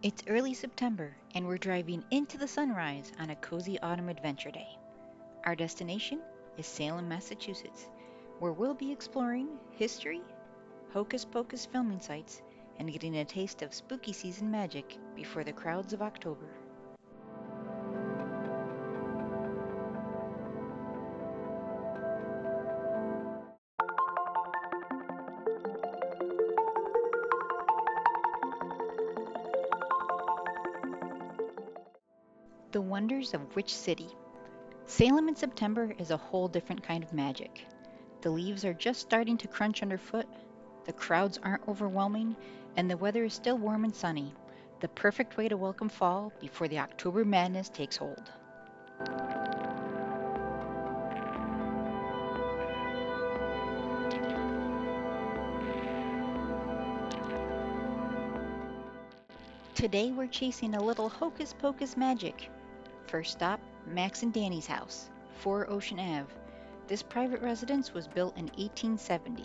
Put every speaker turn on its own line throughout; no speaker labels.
It's early September, and we're driving into the sunrise on a cozy autumn adventure day. Our destination is Salem, Massachusetts, where we'll be exploring history, hocus pocus filming sites, and getting a taste of spooky season magic before the crowds of October. The wonders of which city? Salem in September is a whole different kind of magic. The leaves are just starting to crunch underfoot, the crowds aren't overwhelming, and the weather is still warm and sunny. The perfect way to welcome fall before the October madness takes hold. Today we're chasing a little hocus pocus magic. First stop, Max and Dani's house, 4 Ocean Ave. This private residence was built in 1870.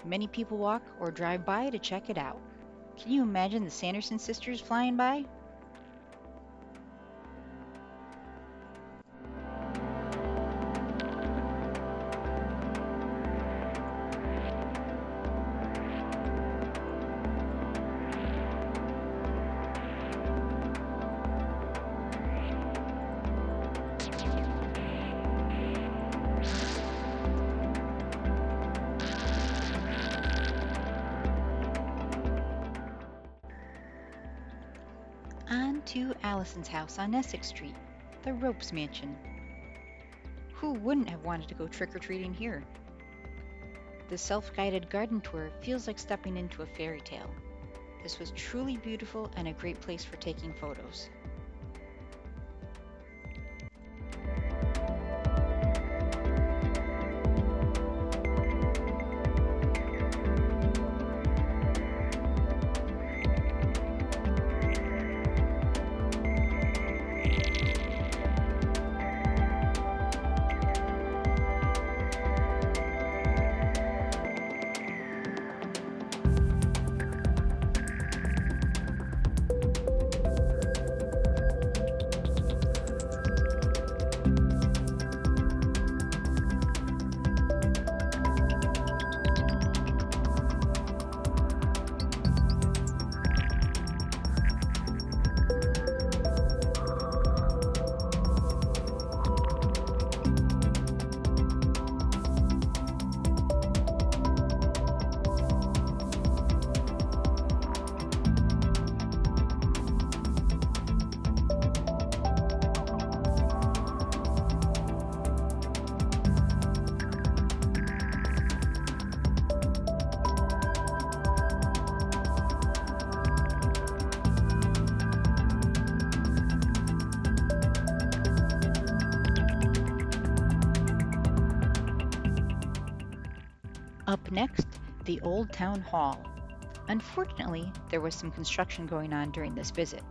Many people walk or drive by to check it out. Can you imagine the Sanderson sisters flying by? On to Allison's house on Essex Street, the Ropes Mansion. Who wouldn't have wanted to go trick-or-treating here? The self-guided garden tour feels like stepping into a fairy tale. This was truly beautiful and a great place for taking photos. Up next, the Old Town Hall. Unfortunately, there was some construction going on during this visit.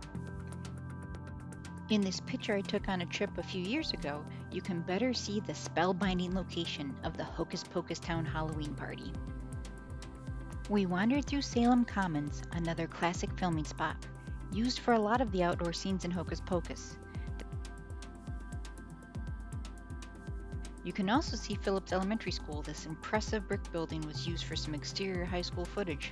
In this picture I took on a trip a few years ago, you can better see the spellbinding location of the Hocus Pocus Town Halloween party. We wandered through Salem Commons, another classic filming spot, used for a lot of the outdoor scenes in Hocus Pocus. You can also see Phillips Elementary School. This impressive brick building was used for some exterior high school footage.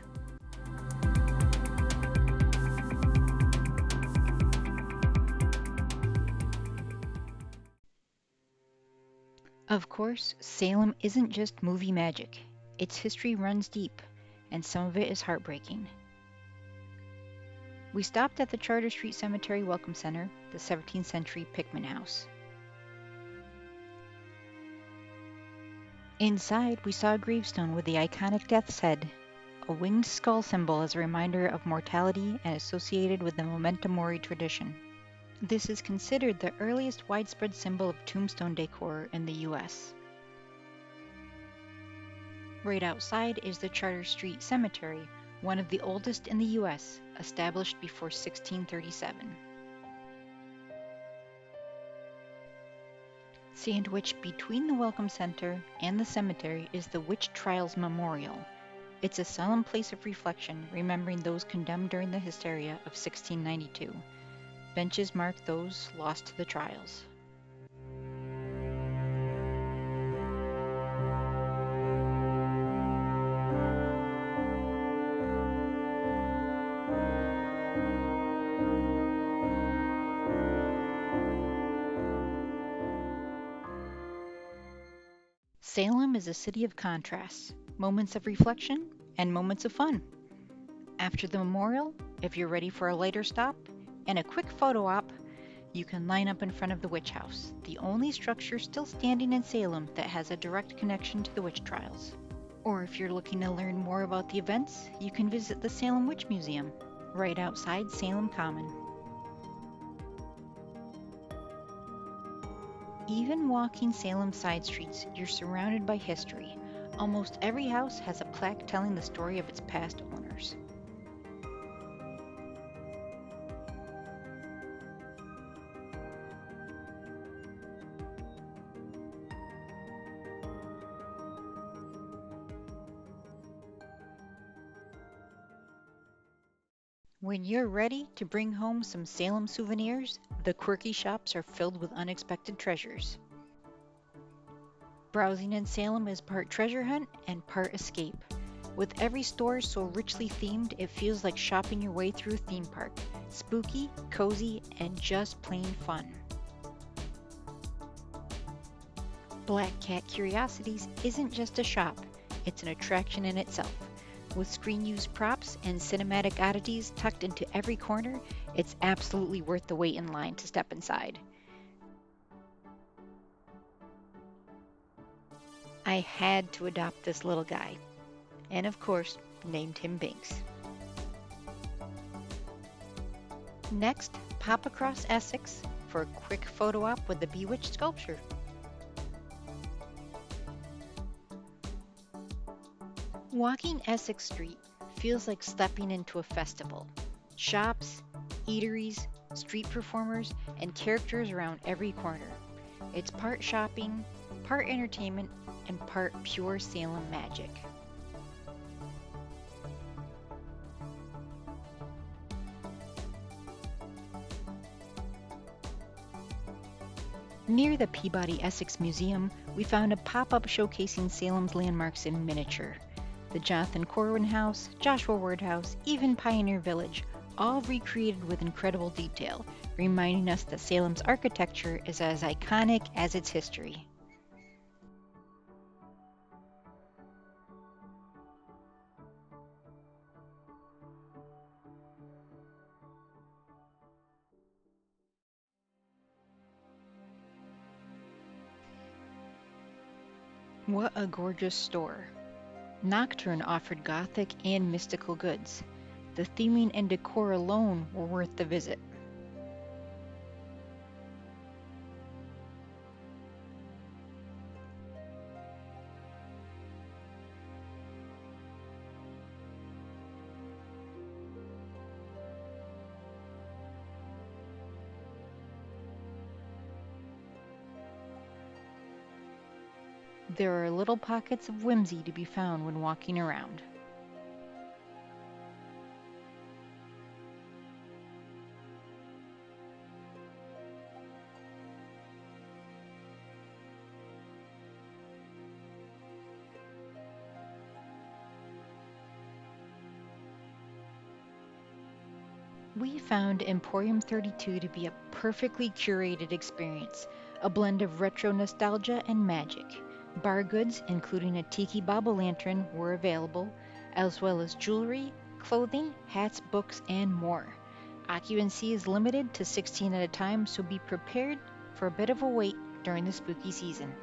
Of course, Salem isn't just movie magic. Its history runs deep, and some of it is heartbreaking. We stopped at the Charter Street Cemetery Welcome Center, the 17th century Pickman House. Inside, we saw a gravestone with the iconic death's head, a winged skull symbol as a reminder of mortality and associated with the memento mori tradition. This is considered the earliest widespread symbol of tombstone decor in the US. Right outside is the Charter Street Cemetery, one of the oldest in the US, established before 1637. Sandwiched between the Welcome Center and the cemetery is the Witch Trials Memorial. It's a solemn place of reflection, remembering those condemned during the hysteria of 1692. Benches mark those lost to the trials. Salem is a city of contrasts, moments of reflection, and moments of fun. After the memorial, if you're ready for a lighter stop and a quick photo op, you can line up in front of the witch house, the only structure still standing in Salem that has a direct connection to the witch trials. Or if you're looking to learn more about the events, you can visit the Salem Witch Museum, right outside Salem Common. Even walking Salem side streets, you're surrounded by history. Almost every house has a plaque telling the story of its past owners. When you're ready to bring home some Salem souvenirs, the quirky shops are filled with unexpected treasures. Browsing in Salem is part treasure hunt and part escape. With every store so richly themed, it feels like shopping your way through a theme park. Spooky, cozy, and just plain fun. Black Cat Curiosities isn't just a shop, it's an attraction in itself. With screen-used props and cinematic oddities tucked into every corner, it's absolutely worth the wait in line to step inside. I had to adopt this little guy, and of course, named him Binks. Next, pop across Essex for a quick photo op with the Bewitched sculpture. Walking Essex Street feels like stepping into a festival. Shops, eateries, street performers, and characters around every corner. It's part shopping, part entertainment, and part pure Salem magic. Near the Peabody Essex Museum, we found a pop-up showcasing Salem's landmarks in miniature. The Jonathan Corwin House, Joshua Ward House, even Pioneer Village, all recreated with incredible detail, reminding us that Salem's architecture is as iconic as its history. What a gorgeous store! Nocturne offered gothic and mystical goods. The theming and decor alone were worth the visit. There are little pockets of whimsy to be found when walking around. We found Emporium 32 to be a perfectly curated experience, a blend of retro nostalgia and magic. Bar goods, including a tiki bobble lantern, were available, as well as jewelry, clothing, hats, books, and more. Occupancy is limited to 16 at a time, so be prepared for a bit of a wait during the spooky season.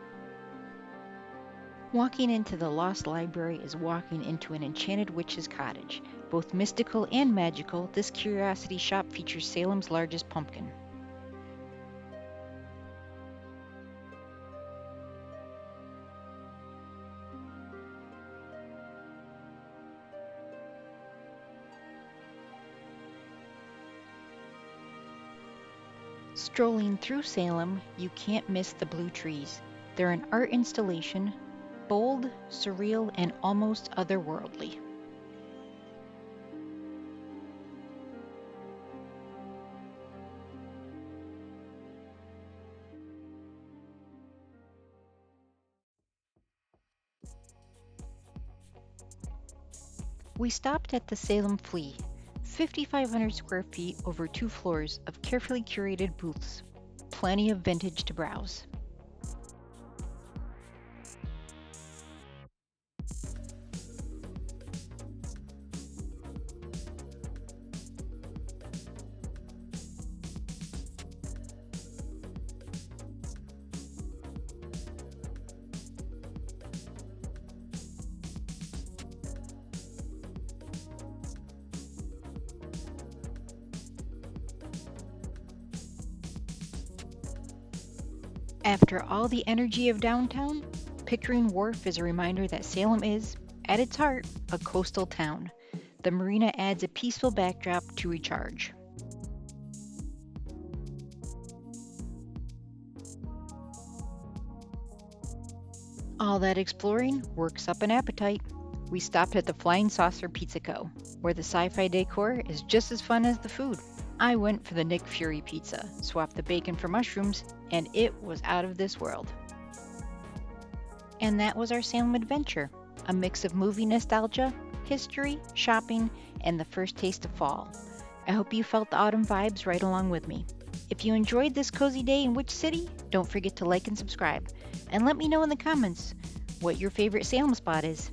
Walking into the Lost Library is walking into an enchanted witch's cottage. Both mystical and magical, this curiosity shop features Salem's largest pumpkin. Strolling through Salem, you can't miss the blue trees. They're an art installation, bold, surreal, and almost otherworldly. We stopped at the Salem Flea, 5,500 square feet over 2 floors of carefully curated booths. Plenty of vintage to browse. After all the energy of downtown, Pickering Wharf is a reminder that Salem is, at its heart, a coastal town. The marina adds a peaceful backdrop to recharge. All that exploring works up an appetite. We stopped at the Flying Saucer Pizza Co., where the sci-fi decor is just as fun as the food. I went for the Nick Fury pizza, swapped the bacon for mushrooms, and it was out of this world. And that was our Salem adventure, a mix of movie nostalgia, history, shopping, and the first taste of fall. I hope you felt the autumn vibes right along with me. If you enjoyed this cozy day in which city, don't forget to like and subscribe. And let me know in the comments what your favorite Salem spot is.